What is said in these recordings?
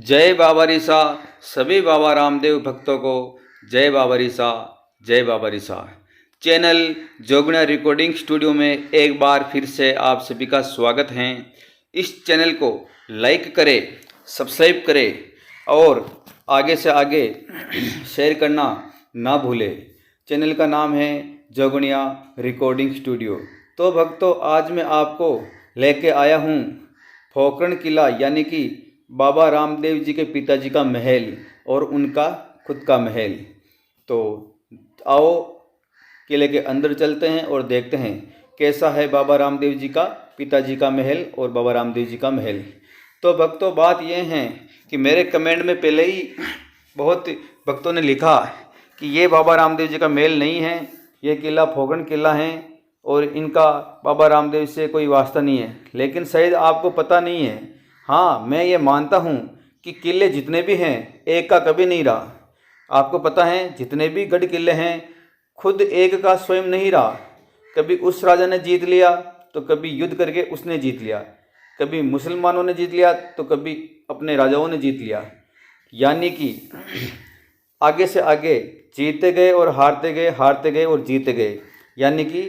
जय बाबा रिसा। सभी बाबा रामदेव भक्तों को जय बाबा रिसा, जय बाबा रिसा। चैनल जोगणा रिकॉर्डिंग स्टूडियो में एक बार फिर से आप सभी का स्वागत है। इस चैनल को लाइक करें, सब्सक्राइब करें और आगे से आगे शेयर करना ना भूलें। चैनल का नाम है जोगणिया रिकॉर्डिंग स्टूडियो। तो भक्तों, आज मैं आपको लेके आया हूँ पोखरण किला यानी कि बाबा रामदेव जी के पिताजी का महल और उनका खुद का महल। तो आओ किले के अंदर चलते हैं और देखते हैं कैसा है बाबा रामदेव जी का पिताजी का महल और बाबा रामदेव जी का महल। तो भक्तों, बात यह है कि मेरे कमेंट में पहले ही बहुत भक्तों ने लिखा कि ये बाबा रामदेव जी का महल नहीं है, ये किला पोखरण किला है और इनका बाबा रामदेव से कोई वास्ता नहीं है। लेकिन शायद आपको पता नहीं है। हाँ, मैं ये मानता हूँ कि किले जितने भी हैं एक का कभी नहीं रहा। आपको पता है जितने भी गढ़ किले हैं खुद एक का स्वयं नहीं रहा। कभी उस राजा ने जीत लिया तो कभी युद्ध करके उसने जीत लिया, कभी मुसलमानों ने जीत लिया तो कभी अपने राजाओं ने जीत लिया। यानी कि आगे से आगे जीतते गए और हारते गए, हारते गए और जीतते गए। यानी कि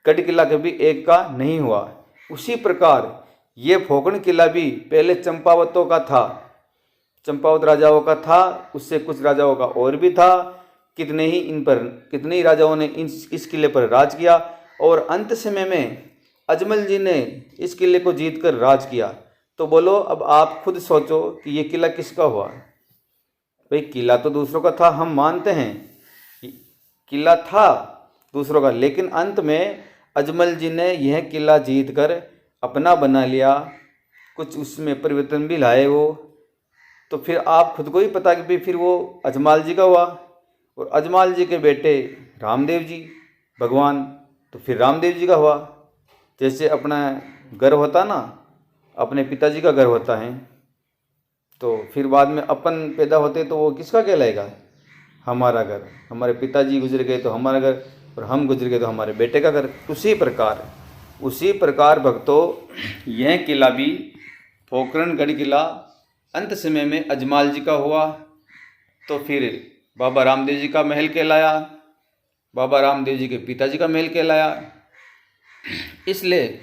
गढ़ किला कभी एक का नहीं हुआ। उसी प्रकार ये पोखरण किला भी पहले चंपावतों का था, चंपावत राजाओं का था, उससे कुछ राजाओं का और भी था। कितने ही राजाओं ने इस किले पर राज किया और अंत समय में अजमल जी ने इस किले को जीतकर राज किया। तो बोलो, अब आप खुद सोचो कि ये किला किसका हुआ। भाई, किला तो दूसरों का था, हम मानते हैं किला था दूसरों का, लेकिन अंत में अजमल जी ने यह किला जीतकर अपना बना लिया। कुछ उसमें परिवर्तन भी लाए वो। तो फिर आप खुद को ही पता कि भाई फिर वो अजमाल जी का हुआ और अजमाल जी के बेटे रामदेव जी भगवान, तो फिर रामदेव जी का हुआ। जैसे अपना घर होता ना, अपने पिताजी का घर होता है, तो फिर बाद में अपन पैदा होते तो वो किसका कहलाएगा? हमारा घर। हमारे पिताजी गुजर गए तो हमारा घर, और हम गुजर गए तो हमारे बेटे का घर। उसी प्रकार भक्तों, यह किला भी पोखरणगढ़ किला अंत समय में अजमाल जी का हुआ तो फिर बाबा रामदेव जी का महल कहलाया, बाबा रामदेव जी के पिताजी का महल कहलाया। इसलिए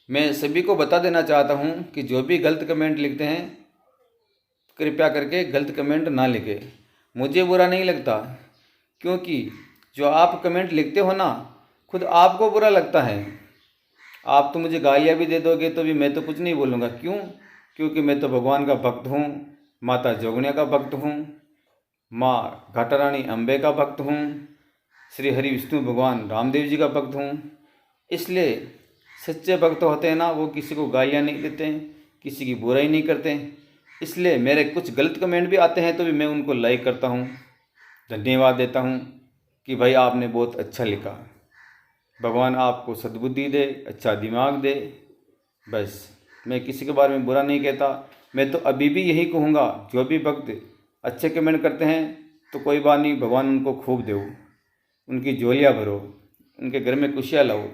मैं सभी को बता देना चाहता हूँ कि जो भी गलत कमेंट लिखते हैं कृपया करके गलत कमेंट ना लिखें। मुझे बुरा नहीं लगता, क्योंकि जो आप कमेंट लिखते हो ना, खुद आपको बुरा लगता है। आप तो मुझे गालियाँ भी दे दोगे तो भी मैं तो कुछ नहीं बोलूँगा। क्यों? क्योंकि मैं तो भगवान का भक्त हूँ, माता जोगणिया का भक्त हूँ, माँ घाटा रानी अम्बे का भक्त हूँ, श्री हरि विष्णु भगवान रामदेव जी का भक्त हूँ। इसलिए सच्चे भक्त होते हैं ना, वो किसी को गालियाँ नहीं देते हैं, किसी की बुराई नहीं करते। इसलिए मेरे कुछ गलत कमेंट भी आते हैं तो भी मैं उनको लाइक करता हूँ, धन्यवाद देता हूँ कि भाई आपने बहुत अच्छा लिखा। भगवान आपको सद्बुद्धि दे, अच्छा दिमाग दे। बस मैं किसी के बारे में बुरा नहीं कहता। मैं तो अभी भी यही कहूँगा, जो भी भक्त अच्छे कमेंट करते हैं तो कोई बात नहीं, भगवान उनको खूब दो, उनकी झोलियाँ भरो, उनके घर में खुशियाँ लाओ।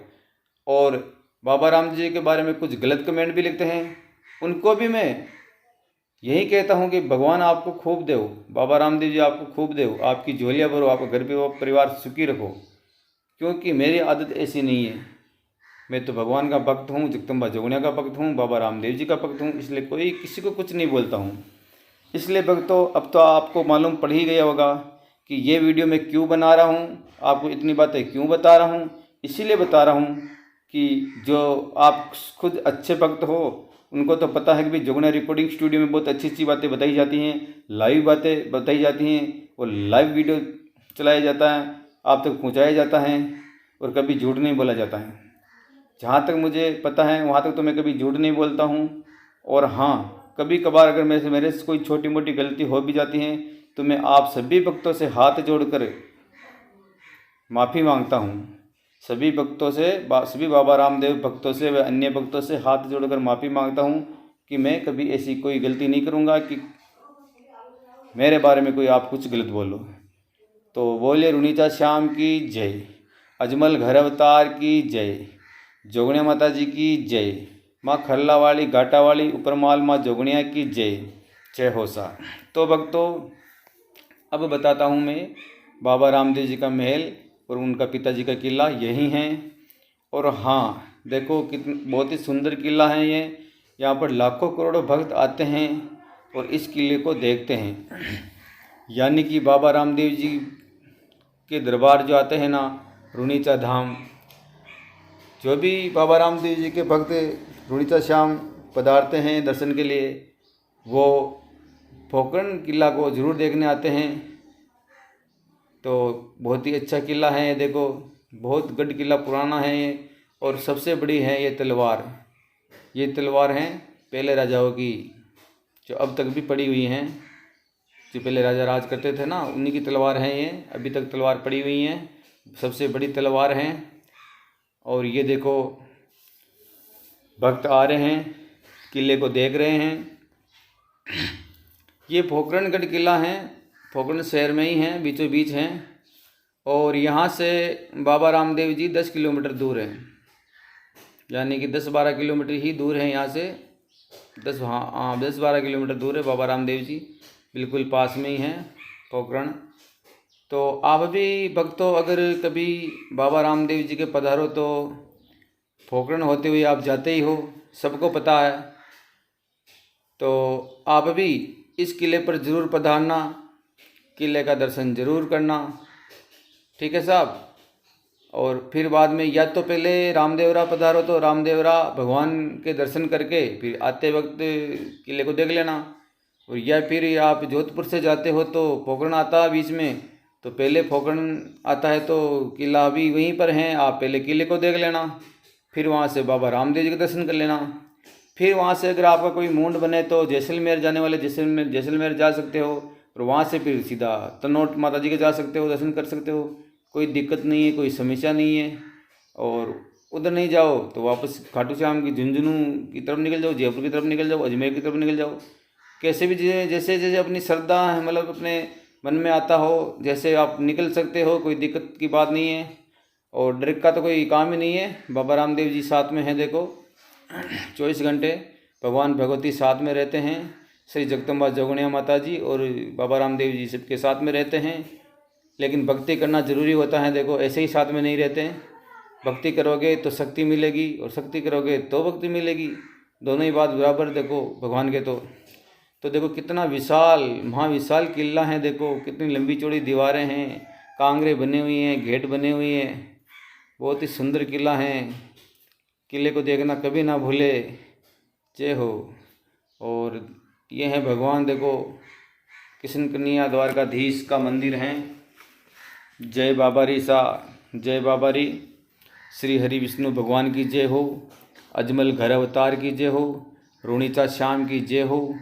और बाबा राम जी के बारे में कुछ गलत कमेंट भी लिखते हैं, उनको भी मैं यही कहता हूँ कि भगवान आपको खूब दो, बाबा रामदेव जी आपको खूब दो, आपकी झोलियाँ भरो, आपका घर परिवार सुखी रखो। क्योंकि मेरी आदत ऐसी नहीं है। मैं तो भगवान का भक्त हूँ, जगदम्बा जोगणिया का भक्त हूँ, बाबा रामदेव जी का भक्त हूँ। इसलिए कोई किसी को कुछ नहीं बोलता हूँ। इसलिए भक्तों, अब तो आपको मालूम पड़ ही गया होगा कि ये वीडियो मैं क्यों बना रहा हूँ, आपको इतनी बातें क्यों बता रहा हूँ। इसीलिए बता रहा हूँ कि जो आप खुद अच्छे भक्त हो उनको तो पता है कि भाई जोगणिया रिकॉर्डिंग स्टूडियो में बहुत अच्छी अच्छी बातें बताई जाती हैं, लाइव बातें बताई जाती हैं और लाइव वीडियो चलाया जाता है, आप तक पहुँचाया जाता है और कभी झूठ नहीं बोला जाता है। जहाँ तक मुझे पता है वहाँ तक तो मैं कभी झूठ नहीं बोलता हूँ। और हाँ, कभी कभार अगर मेरे से कोई छोटी मोटी गलती हो भी जाती है तो मैं आप सभी भक्तों से हाथ जोड़कर माफ़ी मांगता हूँ। सभी भक्तों से, सभी बाबा रामदेव भक्तों से व अन्य भक्तों से हाथ जोड़कर माफ़ी मांगता हूँ कि मैं कभी ऐसी कोई गलती नहीं करूँगा कि मेरे बारे में कोई आप कुछ गलत बोलो। तो बोले रुनीचा श्याम की जय, अजमल घर अवतार की जय, जोगणिया माता जी की जय, माँ खल्ला वाली घाटा वाली उपरमाल माँ जोगणिया की जय। जय हो सा। तो भक्तों, अब बताता हूँ मैं बाबा रामदेव जी का महल और उनका पिताजी का किला यही हैं। और हाँ, देखो कितनी बहुत ही सुंदर किला है ये। यहाँ पर लाखों करोड़ों भक्त आते हैं और इस किले को देखते हैं। यानी कि बाबा रामदेव जी के दरबार जो आते हैं ना, रुणीचा धाम, जो भी बाबा रामदेव जी के भक्त रुणीचा श्याम पधारते हैं दर्शन के लिए, वो पोखरण किला को ज़रूर देखने आते हैं। तो बहुत ही अच्छा किला है ये। देखो, बहुत गढ़ किला पुराना है ये। और सबसे बड़ी है ये तलवार। ये तलवार हैं पहले राजाओं की, जो अब तक भी पड़ी हुई हैं। जो पहले राजा राज करते थे ना, उन्हीं की तलवार हैं ये। अभी तक तलवार पड़ी हुई हैं, सबसे बड़ी तलवार हैं। और ये देखो, भक्त आ रहे हैं, किले को देख रहे हैं। ये पोखरणगढ़ किला है, पोखरण शहर में ही है, बीचों बीच हैं। और यहाँ से बाबा रामदेव जी 10 किलोमीटर दूर हैं। यानी कि 10-12 किलोमीटर ही दूर है यहाँ से। 10-12 किलोमीटर दूर है बाबा रामदेव जी, बिल्कुल पास में ही हैं पोखरण। तो आप भी भक्तों अगर कभी बाबा रामदेव जी के पधारो तो पोखरण होते हुए आप जाते ही हो, सबको पता है। तो आप भी इस किले पर ज़रूर पधारना, किले का दर्शन ज़रूर करना, ठीक है साहब। और फिर बाद में या तो पहले रामदेवरा पधारो तो रामदेवरा भगवान के दर्शन करके फिर आते वक्त किले को देख लेना। और या फिर आप जोधपुर से जाते हो तो पोखरण आता है बीच में, तो पहले पोखरण आता है तो किला भी वहीं पर है, आप पहले किले को देख लेना, फिर वहाँ से बाबा रामदेव जी के दर्शन कर लेना। फिर वहाँ से अगर आपका कोई मूड बने तो जैसलमेर जाने वाले जैसलमेर जा सकते हो। और वहाँ से फिर सीधा तनोट माता जी के जा सकते हो, दर्शन कर सकते हो, कोई दिक्कत नहीं है, कोई समस्या नहीं है। और उधर नहीं जाओ तो वापस खाटू श्याम की झुंझुनू की तरफ निकल जाओ, जयपुर की तरफ निकल जाओ, अजमेर की तरफ निकल जाओ। कैसे भी जैसे जैसे अपनी श्रद्धा है, मतलब अपने मन में आता हो, जैसे आप निकल सकते हो, कोई दिक्कत की बात नहीं है। और डर का तो कोई काम ही नहीं है, बाबा रामदेव जी साथ में हैं। देखो 24 घंटे भगवान भगवती साथ में रहते हैं। श्री जगदम्बा जोगणिया माता जी और बाबा रामदेव जी सबके साथ में रहते हैं। लेकिन भक्ति करना जरूरी होता है। देखो ऐसे ही साथ में नहीं रहते हैं। भक्ति करोगे तो शक्ति मिलेगी और शक्ति करोगे तो भक्ति मिलेगी, दोनों ही बात बराबर। देखो भगवान के तो देखो कितना विशाल महाविशाल किला है। देखो कितनी लंबी चौड़ी दीवारें हैं, कांगरे बने हुई हैं, गेट बने हुए हैं, बहुत ही सुंदर किला है। किले को देखना कभी ना भूले। जय हो। और ये है भगवान, देखो किशन कन्या द्वारकाधीश का मंदिर है। जय बाबारी सा, जय बाबारी। श्री हरि विष्णु भगवान की जय हो, अजमल घर अवतार की जय हो, रुणीचा श्याम की जय हो,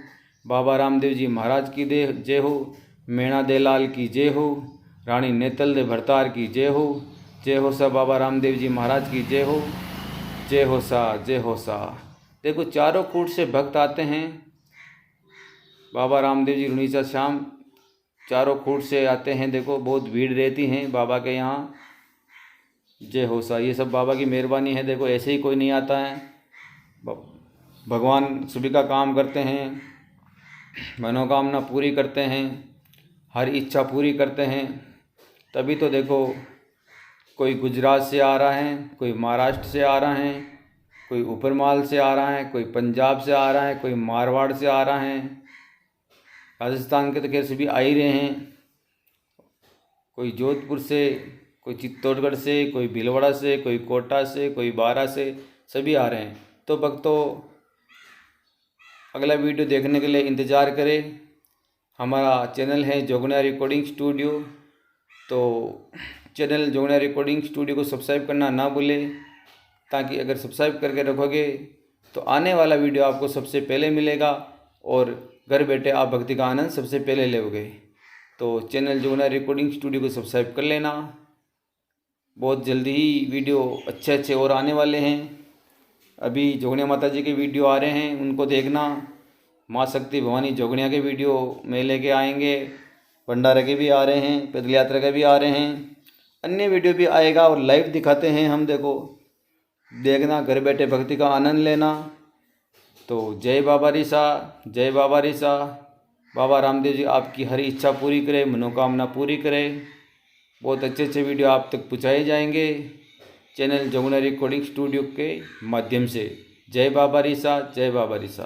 बाबा रामदेव जी महाराज की जय हो, मेणा देलाल की जय हो, रानी नेतल दे भरतार की जय हो। जय हो सा बाबा रामदेव जी महाराज की जय हो। जय हो सा, जय हो सा। देखो चारों कूट से भक्त आते हैं। बाबा रामदेव जी रुणीचा श्याम चारों कूट से आते हैं। देखो बहुत भीड़ रहती है बाबा के यहाँ। जय हो सा। ये सब बाबा की मेहरबानी है। देखो ऐसे ही कोई नहीं आता है। भगवान सभी का काम करते हैं, मनोकामना पूरी करते हैं, हर इच्छा पूरी करते हैं। तभी तो देखो कोई गुजरात से आ रहा है, कोई महाराष्ट्र से आ रहा है, कोई ऊपरमाल से आ रहा है, कोई पंजाब से आ रहा है, कोई मारवाड़ से आ रहा है, राजस्थान के तो खैर सभी आ ही रहे हैं, कोई जोधपुर से, कोई चित्तौड़गढ़ से, कोई भीलवाड़ा से, कोई कोटा से, कोई बारा से, सभी आ रहे हैं। तो भक्तों अगला वीडियो देखने के लिए इंतज़ार करें। हमारा चैनल है जोगणिया रिकॉर्डिंग स्टूडियो। तो चैनल जोगणिया रिकॉर्डिंग स्टूडियो को सब्सक्राइब करना ना भूलें, ताकि अगर सब्सक्राइब करके रखोगे तो आने वाला वीडियो आपको सबसे पहले मिलेगा और घर बैठे आप भक्ति का आनंद सबसे पहले लोगे। तो चैनल जोगणिया रिकॉर्डिंग स्टूडियो को सब्सक्राइब कर लेना। बहुत जल्दी ही वीडियो अच्छे और आने वाले हैं। अभी जोगणिया माता जी के वीडियो आ रहे हैं, उनको देखना। माँ शक्ति भवानी जोगणिया के वीडियो मेले के आएंगे, भंडारे के भी आ रहे हैं, पैदल यात्रा के भी आ रहे हैं, अन्य वीडियो भी आएगा और लाइव दिखाते हैं हम। देखो देखना, घर बैठे भक्ति का आनंद लेना। तो जय बाबा रिसा, जय बाबा रिसा। बाबा रामदेव जी आपकी हर इच्छा पूरी करे, मनोकामना पूरी करे। बहुत अच्छे अच्छे वीडियो आप तक पहुँचाए जाएंगे चैनल जोगना रिकॉर्डिंग स्टूडियो के माध्यम से। जय बाबा रिसा, जय बाबा रिसा।